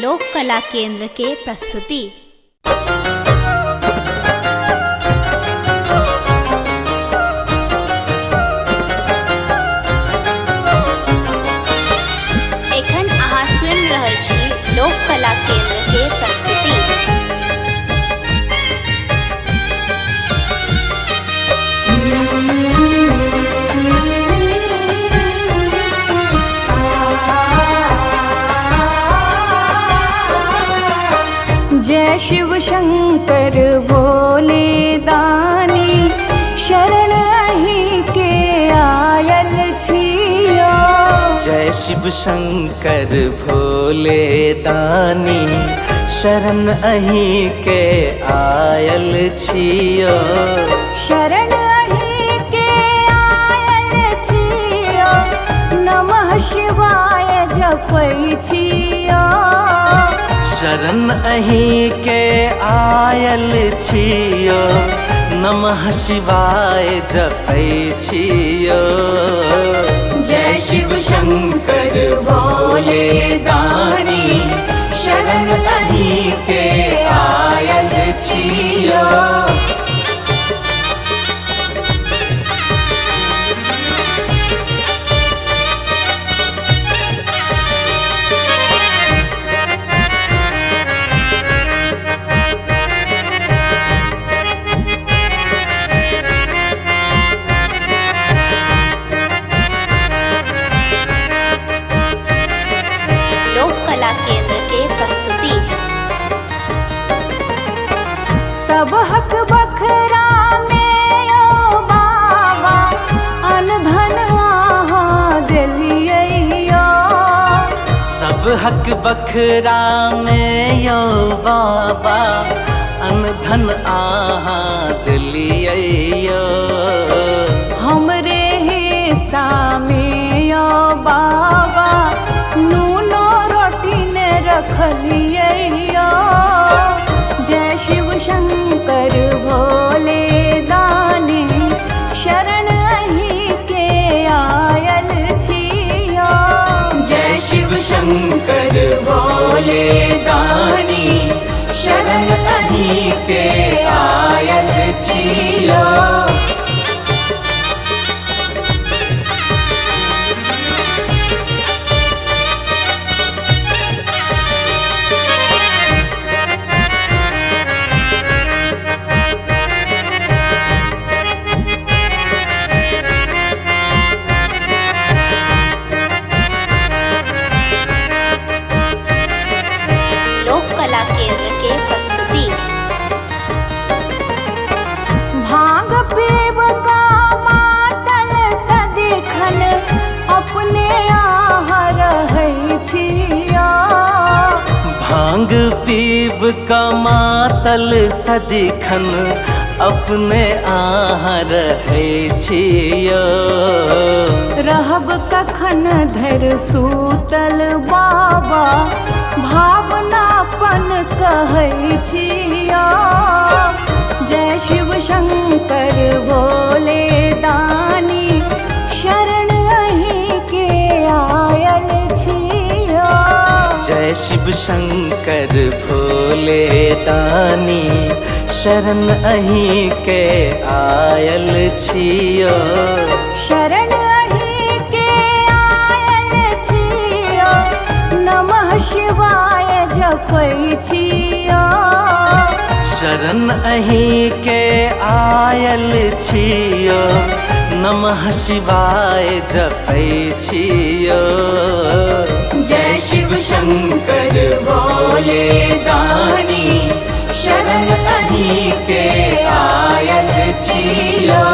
लोक कला केंद्र के प्रस्तुति। एखन अहाँ सुनि रहल छी लोक कला केंद्र के प्रस्तुति। जय शिव शंकर भोले दानी, शरण अहीं के आयल छियो। जय शिव शंकर भोले दानी, शरण अहीं के आयल छियो। शरण अहीं के आयल छियो, नमः शिवाय जपै छियो। शरण अहीं के आयल छियो, नमः शिवाय जपै छियो। जय शिव शंकर भोले दानी, शरण अहीं के आयल छियो। केंद्र के प्रस्तुति। सब हक बखरा में ओ बाबा, अनधन आहाँ दिलियो। सब हक बखरा में यो बाबा, अनधन आहाँ दिलियो। हमरे हिस्सा में ओ बाबा, नूनो रोटी ने रखलियो। जय शिव शंकर भोले दानी, शरण अहीं के आयल छियो। जय शिव शंकर भोले दानी, शरण अहीं के आयल छियो। केंद्र के प्रस्तुति। भांग पीब का मातल सदिखन, अपने आहाँ रहै छियो। भांग पीब का मातल सदिखन, अपने आहाँ रहै छियो। रहब कखन धर सूतल बाबा, भावनापन कहै छियो। जय शिव शंकर भोले दानी, शरण अहीं के आयल छियो। जय शिव शंकर भोले दानी, शरण अहीं के आयल छियो। शरण अहीं के आयल छियो, नमः शिवाय जपै छियो। शरण अहीं के आयल छियो, नमः शिवाय जपै छियो। जय शिव शंकर भोले दानी, शरण अहीं के आयल छियो।